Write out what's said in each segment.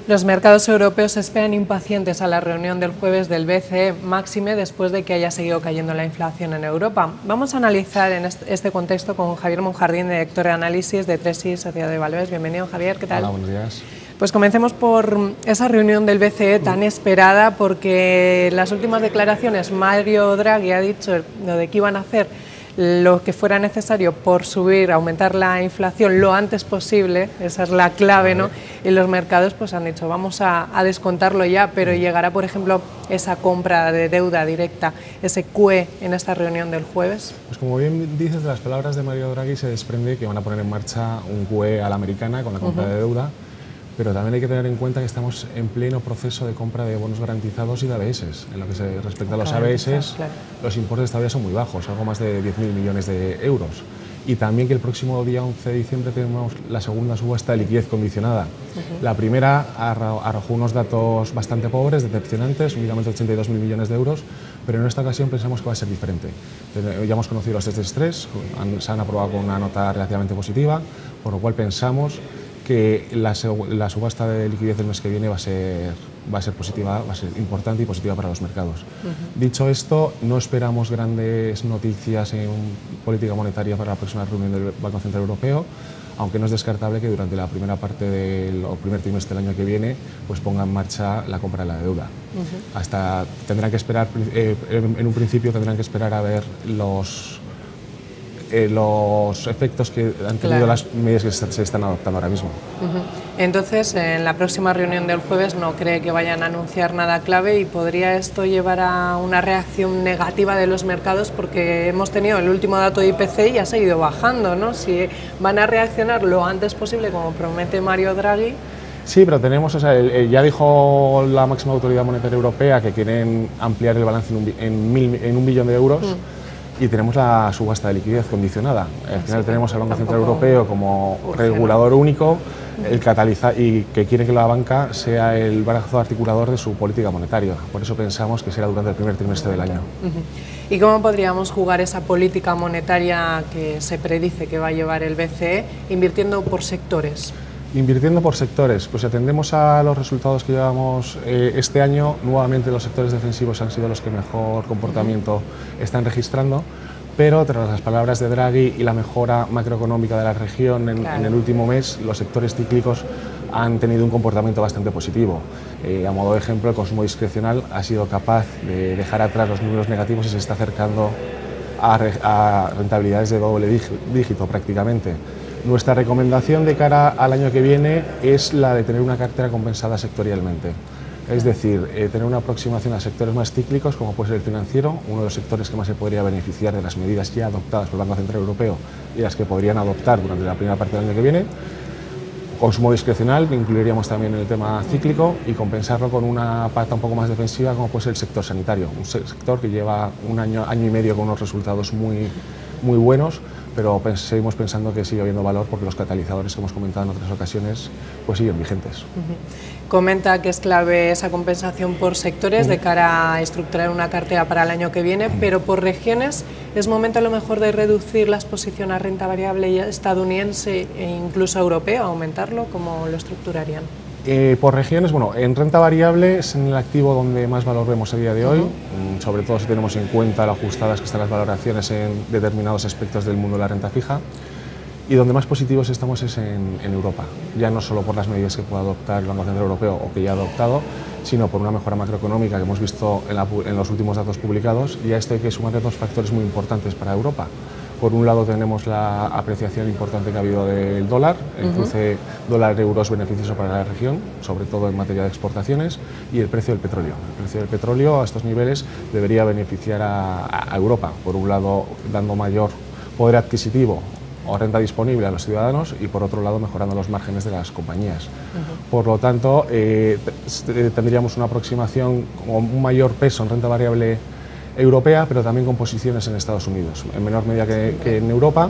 Los mercados europeos esperan impacientes a la reunión del jueves del BCE, máxime después de que haya seguido cayendo la inflación en Europa. Vamos a analizar en este contexto con Javier Monjardín, director de análisis de Tresis Sociedad de Valores. Bienvenido, Javier, ¿qué tal? Hola, buenos días. Pues comencemos por esa reunión del BCE tan esperada, porque en las últimas declaraciones Mario Draghi ha dicho lo de que iban a hacer lo que fuera necesario por aumentar la inflación lo antes posible, esa es la clave, ¿no? Y los mercados pues han dicho vamos a descontarlo ya, pero llegará, por ejemplo, esa compra de deuda directa, ese QE en esta reunión del jueves. Pues como bien dices, de las palabras de Mario Draghi se desprende que van a poner en marcha un QE a la americana con la compra de deuda, pero también hay que tener en cuenta que estamos en pleno proceso de compra de bonos garantizados y de ABS. En lo que se respecta a los ABS, claro, los importes todavía son muy bajos, algo más de 10.000 millones de euros. Y también que el próximo día 11 de diciembre tenemos la segunda subasta de liquidez condicionada. La primera arrojó unos datos bastante pobres, decepcionantes, únicamente 82.000 millones de euros, pero en esta ocasión pensamos que va a ser diferente. Ya hemos conocido los test de estrés, se han aprobado con una nota relativamente positiva, por lo cual pensamos que la subasta de liquidez del mes que viene va a ser positiva, va a ser importante y positiva para los mercados. Dicho esto, no esperamos grandes noticias en política monetaria para la próxima reunión del Banco Central Europeo, aunque no es descartable que durante la primera parte o primer trimestre del año que viene pues ponga en marcha la compra de la deuda. Tendrán que esperar, en un principio tendrán que esperar a ver los efectos que han tenido las medidas que se están adoptando ahora mismo. Entonces, en la próxima reunión del jueves no cree que vayan a anunciar nada clave y podría esto llevar a una reacción negativa de los mercados, porque hemos tenido el último dato de IPC y ha seguido bajando, ¿no? Si van a reaccionar lo antes posible, como promete Mario Draghi. Sí, pero tenemos, ya dijo la máxima autoridad monetaria europea que quieren ampliar el balance en 1 billón de euros. Y tenemos la subasta de liquidez condicionada. Al final tenemos al Banco Central Europeo como regulador único y que quiere que la banca sea el brazo articulador de su política monetaria. Por eso pensamos que será durante el primer trimestre del año. ¿Y cómo podríamos jugar esa política monetaria que se predice que va a llevar el BCE, invirtiendo por sectores? Invirtiendo por sectores, pues si atendemos a los resultados que llevamos este año, nuevamente los sectores defensivos han sido los que mejor comportamiento están registrando, pero tras las palabras de Draghi y la mejora macroeconómica de la región en el último mes, los sectores cíclicos han tenido un comportamiento bastante positivo. A modo de ejemplo, el consumo discrecional ha sido capaz de dejar atrás los números negativos y se está acercando a rentabilidades de doble dígito prácticamente. Nuestra recomendación de cara al año que viene es la de tener una cartera compensada sectorialmente. Es decir, tener una aproximación a sectores más cíclicos, como puede ser el financiero, uno de los sectores que más se podría beneficiar de las medidas ya adoptadas por el Banco Central Europeo y las que podrían adoptar durante la primera parte del año que viene. Consumo discrecional, incluiríamos también el tema cíclico, y compensarlo con una pata un poco más defensiva, como puede ser el sector sanitario, un sector que lleva un año y medio con unos resultados muy buenos, pero seguimos pensando que sigue habiendo valor porque los catalizadores que hemos comentado en otras ocasiones pues siguen vigentes. Comenta que es clave esa compensación por sectores de cara a estructurar una cartera para el año que viene, pero por regiones es momento a lo mejor de reducir la exposición a renta variable estadounidense e incluso europea, aumentarlo. ¿Cómo lo estructurarían? Por regiones, bueno, en renta variable es en el activo donde más valor vemos a día de hoy, sobre todo si tenemos en cuenta lo ajustadas que están las valoraciones en determinados aspectos del mundo de la renta fija, y donde más positivos estamos es en Europa, ya no solo por las medidas que pueda adoptar el Banco Central Europeo o que ya ha adoptado, sino por una mejora macroeconómica que hemos visto en los últimos datos publicados, y a esto hay que sumar dos factores muy importantes para Europa. Por un lado tenemos la apreciación importante que ha habido del dólar, el cruce dólar-euro es beneficioso para la región, sobre todo en materia de exportaciones, y el precio del petróleo. El precio del petróleo a estos niveles debería beneficiar a Europa, por un lado dando mayor poder adquisitivo o renta disponible a los ciudadanos y por otro lado mejorando los márgenes de las compañías. Por lo tanto, tendríamos una aproximación con un mayor peso en renta variable europea, pero también con posiciones en Estados Unidos, en menor medida que en Europa,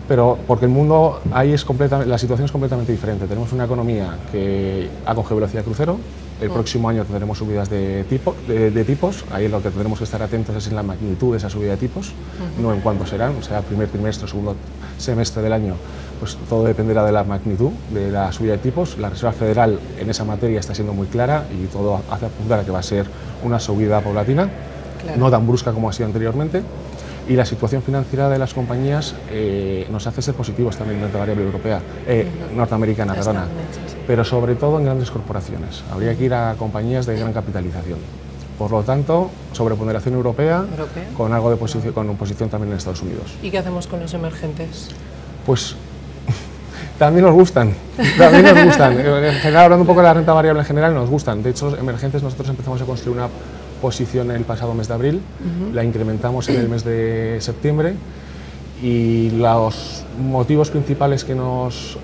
pero porque el mundo ahí la situación es completamente diferente. Tenemos una economía que ha cogido velocidad crucero, el próximo año tendremos subidas de tipos, ahí lo que tendremos que estar atentos es en la magnitud de esa subida de tipos, no en cuánto serán, o sea, primer trimestre, segundo semestre del año, pues todo dependerá de la magnitud de la subida de tipos. La Reserva Federal en esa materia está siendo muy clara y todo hace apuntar a que va a ser una subida paulatina, no tan brusca como ha sido anteriormente. Y la situación financiera de las compañías nos hace ser positivos también en renta variable europea, norteamericana, perdona, pero sobre todo en grandes corporaciones. Habría que ir a compañías de gran capitalización. Por lo tanto, sobreponderación europea. Con algo de con posición también en Estados Unidos. ¿Y qué hacemos con los emergentes? Pues también nos gustan, también nos gustan. En general, hablando un poco de la renta variable en general, nos gustan. De hecho, los emergentes nosotros empezamos a construir una posición el pasado mes de abril, la incrementamos en el mes de septiembre y los motivos principales que nos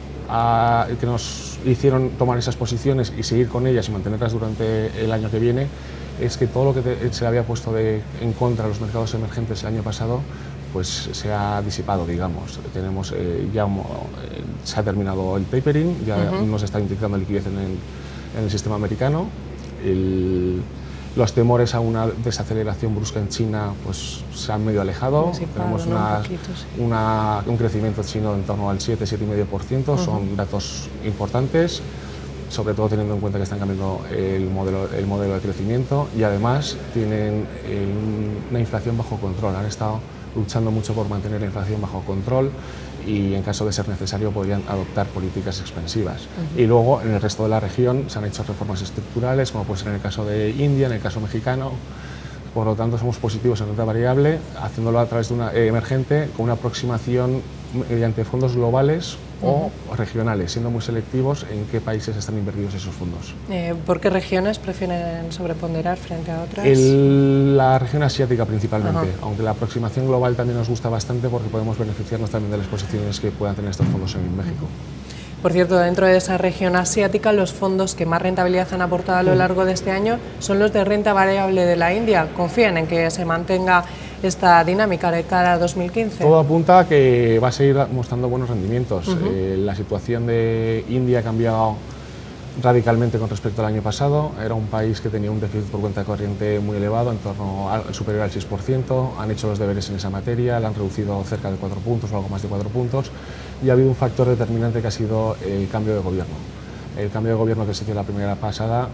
hicieron tomar esas posiciones y seguir con ellas y mantenerlas durante el año que viene es que todo lo que se le había puesto en contra a los mercados emergentes el año pasado pues se ha disipado, digamos. Tenemos se ha terminado el tapering, ya no se está inyectando liquidez en el sistema americano. Los temores a una desaceleración brusca en China pues se han medio alejado. Tenemos un crecimiento chino en torno al 7-7,5%, son datos importantes, sobre todo teniendo en cuenta que están cambiando el modelo de crecimiento y además tienen una inflación bajo control. Han estado luchando mucho por mantener la inflación bajo control y en caso de ser necesario podrían adoptar políticas expansivas. Y luego en el resto de la región se han hecho reformas estructurales, como puede ser en el caso de India, en el caso mexicano. Por lo tanto, somos positivos en renta variable, haciéndolo a través de una emergente con una aproximación mediante fondos globales o regionales, siendo muy selectivos en qué países están invertidos esos fondos. ¿Por qué regiones prefieren sobreponderar frente a otras? La región asiática principalmente, aunque la aproximación global también nos gusta bastante porque podemos beneficiarnos también de las posiciones que puedan tener estos fondos en México. Por cierto, dentro de esa región asiática, los fondos que más rentabilidad han aportado a lo largo de este año son los de renta variable de la India. ¿Confían en que se mantenga esta dinámica de cara a 2015? Todo apunta a que va a seguir mostrando buenos rendimientos. La situación de India ha cambiado radicalmente con respecto al año pasado. Era un país que tenía un déficit por cuenta corriente muy elevado, en torno al superior al 6%. Han hecho los deberes en esa materia, la han reducido cerca de 4 puntos o algo más de 4 puntos. Y ha habido un factor determinante que ha sido el cambio de gobierno. El cambio de gobierno que se hizo la primera pasada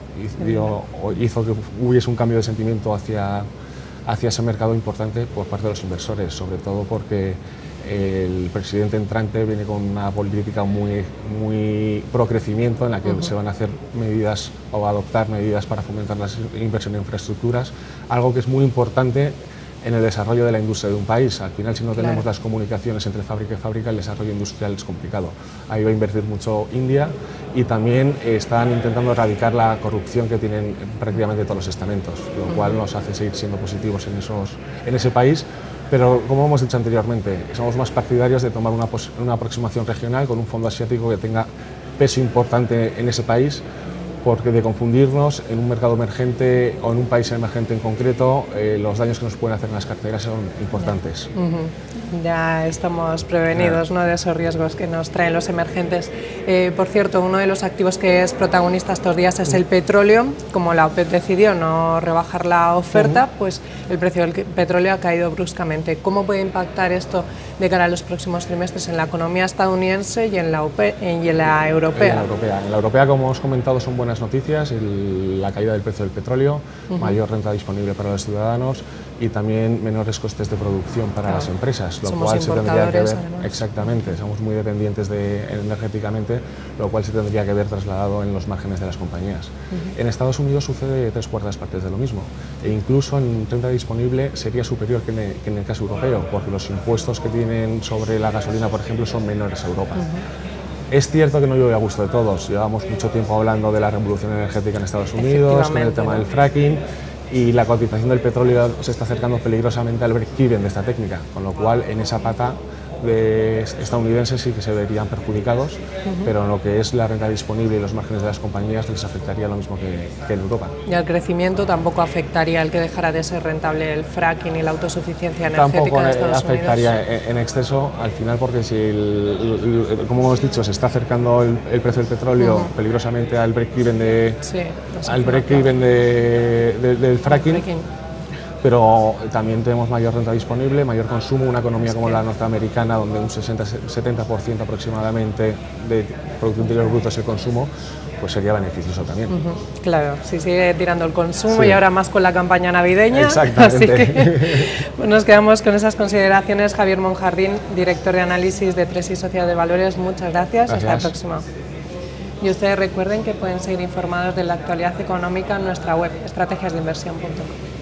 hizo que hubiese un cambio de sentimiento hacia ese mercado importante por parte de los inversores, sobre todo porque el presidente entrante viene con una política muy pro crecimiento en la que se van a hacer medidas o adoptar medidas para fomentar la inversión en infraestructuras, algo que es muy importante en el desarrollo de la industria de un país. Al final, si no tenemos las comunicaciones entre fábrica y fábrica, el desarrollo industrial es complicado. Ahí va a invertir mucho India y también están intentando erradicar la corrupción que tienen prácticamente todos los estamentos, lo cual nos hace seguir siendo positivos en ese país. Pero, como hemos dicho anteriormente, somos más partidarios de tomar una aproximación regional con un fondo asiático que tenga peso importante en ese país, porque de confundirnos en un mercado emergente o en un país emergente en concreto, los daños que nos pueden hacer en las carteras son importantes. Ya estamos prevenidos, ¿no?, de esos riesgos que nos traen los emergentes. Por cierto, uno de los activos que es protagonista estos días es el petróleo. Como la OPEP decidió no rebajar la oferta, pues el precio del petróleo ha caído bruscamente. ¿Cómo puede impactar esto de cara a los próximos trimestres en la economía estadounidense y en la europea? En la europea, como os he comentado, son buenas noticias, la caída del precio del petróleo, mayor renta disponible para los ciudadanos y también menores costes de producción para las empresas, lo cual se tendría que ver, exactamente, somos muy dependientes energéticamente, lo cual se tendría que ver trasladado en los márgenes de las compañías. En Estados Unidos sucede 3/4 partes de lo mismo, e incluso en renta disponible sería superior que en el caso europeo, porque los impuestos que tienen sobre la gasolina, por ejemplo, son menores a Europa. Es cierto que no llueve a gusto de todos, llevamos mucho tiempo hablando de la revolución energética en Estados Unidos, con el tema del fracking, y la cotización del petróleo se está acercando peligrosamente al break-even de esta técnica, con lo cual en esa pata de estadounidenses sí que se verían perjudicados, pero en lo que es la renta disponible y los márgenes de las compañías les afectaría lo mismo que en Europa. Y al crecimiento tampoco afectaría el que dejara de ser rentable el fracking y la autosuficiencia energética tampoco de Estados afectaría Unidos. En exceso al final, porque si, como hemos dicho, se está acercando el precio del petróleo peligrosamente al break-even del fracking, pero también tenemos mayor renta disponible, mayor consumo, una economía como la norteamericana, donde un 60-70% aproximadamente de Producto Interior Bruto es el consumo, pues sería beneficioso también. Claro, si sigue tirando el consumo Sí. y ahora más con la campaña navideña. Exactamente. Así que pues nos quedamos con esas consideraciones. Javier Monjardín, director de análisis de Tresis Sociedad de Valores, muchas gracias. Hasta la próxima. Y ustedes recuerden que pueden seguir informados de la actualidad económica en nuestra web, estrategiasdeinversión.com.